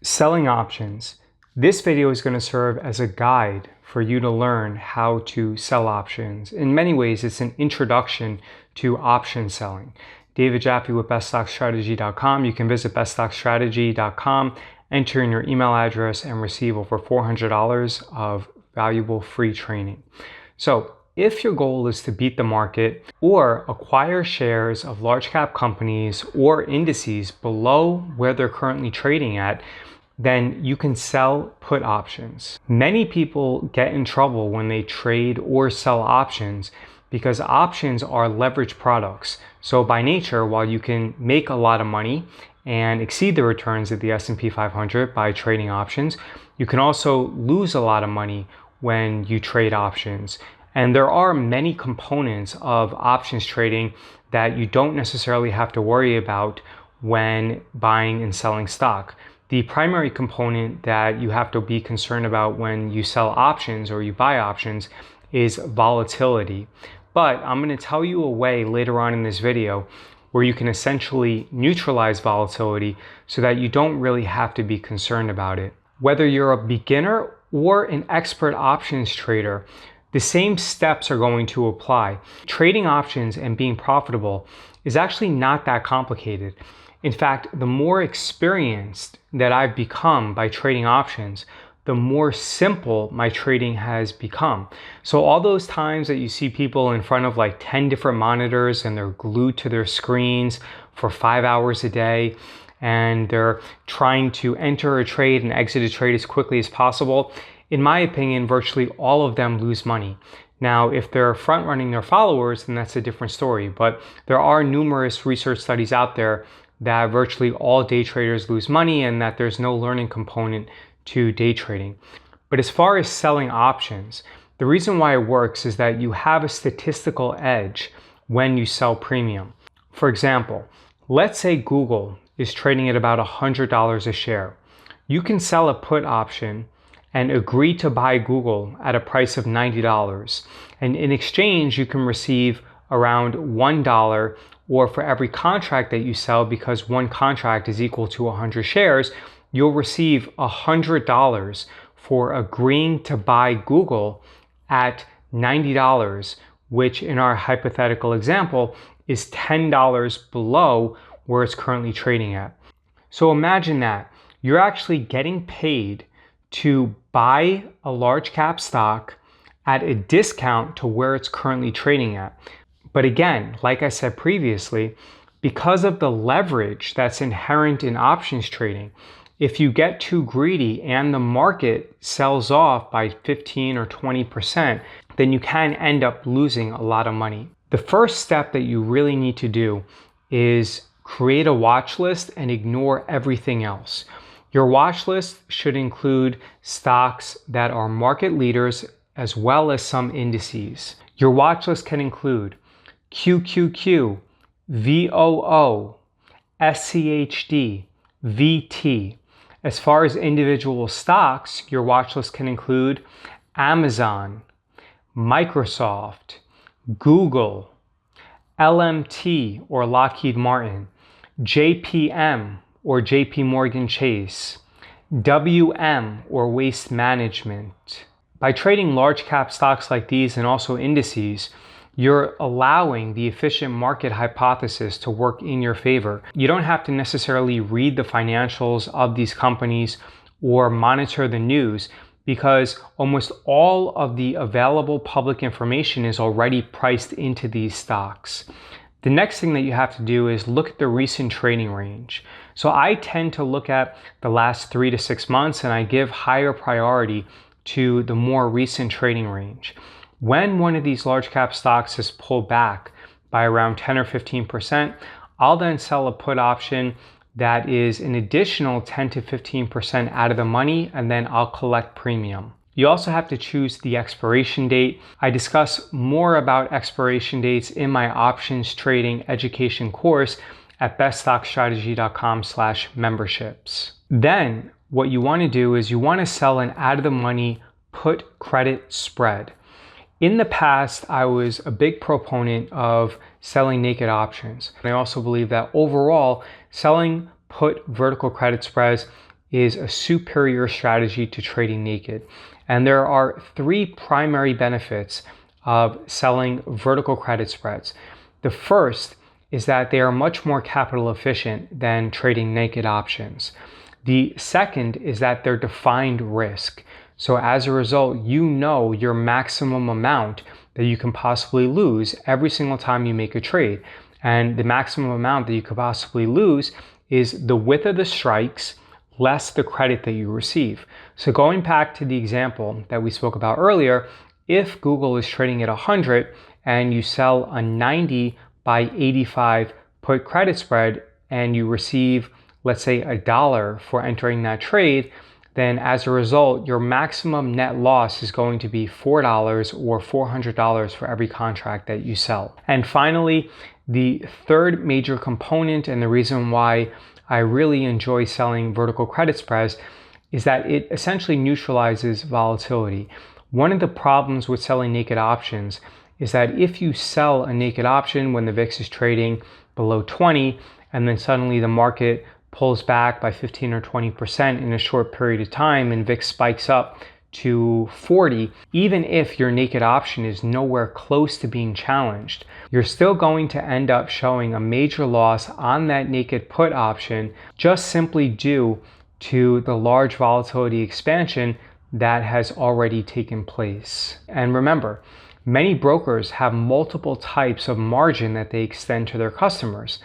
Selling options. This video is going to serve as a guide for you to learn how to sell options. In many ways, it's an introduction to option selling. David Jaffe with beststockstrategy.com. You can visit beststockstrategy.com, enter in your email address, and receive over $400 of valuable free training. So, if your goal is to beat the market or acquire shares of large cap companies or indices below where they're currently trading at, then you can sell put options. Many people get in trouble when they trade or sell options because options are leverage products. So by nature, while you can make a lot of money and exceed the returns of the S&P 500 by trading options, you can also lose a lot of money when you trade options. And there are many components of options trading that you don't necessarily have to worry about when buying and selling stock. The primary component that you have to be concerned about when you sell options or you buy options is volatility. But I'm going to tell you a way later on in this video where you can essentially neutralize volatility so that you don't really have to be concerned about it. Whether you're a beginner or an expert options trader, the same steps are going to apply. Trading options and being profitable is actually not that complicated. In fact, the more experienced that I've become by trading options, the more simple my trading has become. So all those times that you see people in front of like 10 different monitors and they're glued to their screens for 5 hours a day, and they're trying to enter a trade and exit a trade as quickly as possible, in my opinion, virtually all of them lose money. Now, if they're front running their followers, then that's a different story. But there are numerous research studies out there that virtually all day traders lose money and that there's no learning component to day trading. But as far as selling options, the reason why it works is that you have a statistical edge when you sell premium. For example, let's say Google is trading at about $100 a share. You can sell a put option and agree to buy Google at a price of $90. And in exchange, you can receive around $1 or for every contract that you sell, because one contract is equal to 100 shares, you'll receive $100 for agreeing to buy Google at $90, which in our hypothetical example is $10 below where it's currently trading at. So imagine that you're actually getting paid to buy a large cap stock at a discount to where it's currently trading at. But again, like I said previously, because of the leverage that's inherent in options trading, if you get too greedy and the market sells off by 15 or 20%, then you can end up losing a lot of money. The first step that you really need to do is create a watch list and ignore everything else. Your watch list should include stocks that are market leaders as well as some indices. Your watch list can include QQQ, VOO, SCHD, VT. As far as individual stocks, your watch list can include Amazon, Microsoft, Google, LMT or Lockheed Martin, JPM or JP Morgan Chase, WM or Waste Management. By trading large cap stocks like these and also indices, you're allowing the efficient market hypothesis to work in your favor. You don't have to necessarily read the financials of these companies or monitor the news, because almost all of the available public information is already priced into these stocks. The next thing that you have to do is look at the recent trading range. So I tend to look at the last 3 to 6 months, and I give higher priority to the more recent trading range. When one of these large cap stocks is pulled back by around 10 or 15%, I'll then sell a put option that is an additional 10 to 15% out of the money, and then I'll collect premium. You also have to choose the expiration date. I discuss more about expiration dates in my options trading education course at beststockstrategy.com/memberships. Then what you want to do is you want to sell an out of the money put credit spread. In the past, I was a big proponent of selling naked options. I also believe that overall, selling put vertical credit spreads is a superior strategy to trading naked. And there are three primary benefits of selling vertical credit spreads. The first is that they are much more capital efficient than trading naked options. The second is that they're defined risk. So as a result, you know your maximum amount that you can possibly lose every single time you make a trade. And the maximum amount that you could possibly lose is the width of the strikes less the credit that you receive. So going back to the example that we spoke about earlier, if Google is trading at 100 and you sell a 90 by 85 put credit spread and you receive, let's say, $1 for entering that trade, then as a result, your maximum net loss is going to be $4 or $400 for every contract that you sell. And finally, the third major component and the reason why I really enjoy selling vertical credit spreads is that it essentially neutralizes volatility. One of the problems with selling naked options is that if you sell a naked option when the VIX is trading below 20 and then suddenly the market pulls back by 15 or 20% in a short period of time and VIX spikes up to 40, even if your naked option is nowhere close to being challenged, you're still going to end up showing a major loss on that naked put option just simply due to the large volatility expansion that has already taken place. And remember, many brokers have multiple types of margin that they extend to their customers.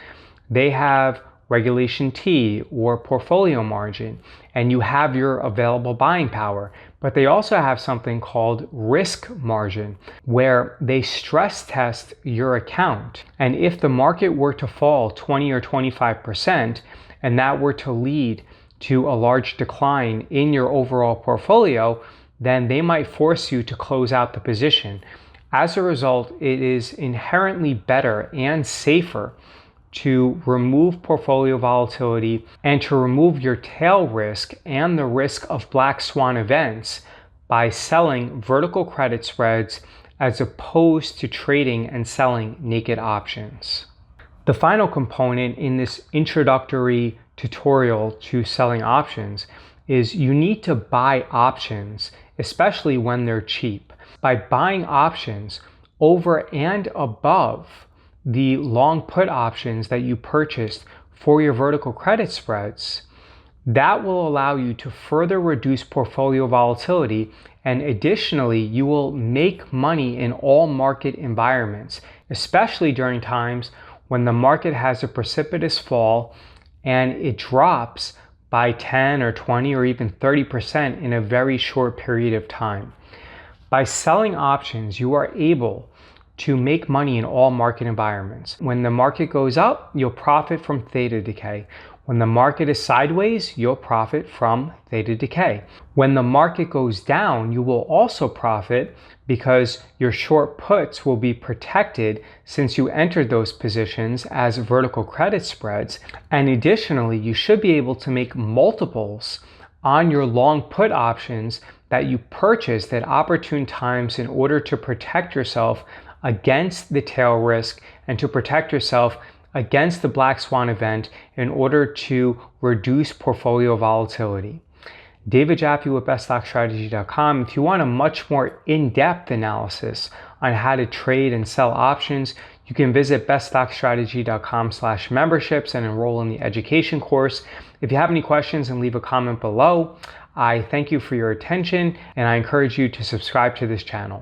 They have Regulation T or portfolio margin, and you have your available buying power. But they also have something called risk margin, where they stress test your account. And if the market were to fall 20 or 25%, and that were to lead to a large decline in your overall portfolio, then they might force you to close out the position. As a result, it is inherently better and safer to remove portfolio volatility and to remove your tail risk and the risk of black swan events by selling vertical credit spreads as opposed to trading and selling naked options. The final component in this introductory tutorial to selling options is you need to buy options, especially when they're cheap. By buying options over and above the long put options that you purchased for your vertical credit spreads, that will allow you to further reduce portfolio volatility, and additionally, you will make money in all market environments, especially during times when the market has a precipitous fall and it drops by 10 or 20 or even 30% in a very short period of time. By selling options, you are able to make money in all market environments. When the market goes up, you'll profit from theta decay. When the market is sideways, you'll profit from theta decay. When the market goes down, you will also profit because your short puts will be protected since you entered those positions as vertical credit spreads. And additionally, you should be able to make multiples on your long put options that you purchased at opportune times in order to protect yourself against the tail risk and to protect yourself against the black swan event in order to reduce portfolio volatility. David Jaffe with beststockstrategy.com. If you want a much more in-depth analysis on how to trade and sell options, you can visit beststockstrategy.com/memberships and enroll in the education course. If you have any questions, and leave a comment below. I thank you for your attention, and I encourage you to subscribe to this channel.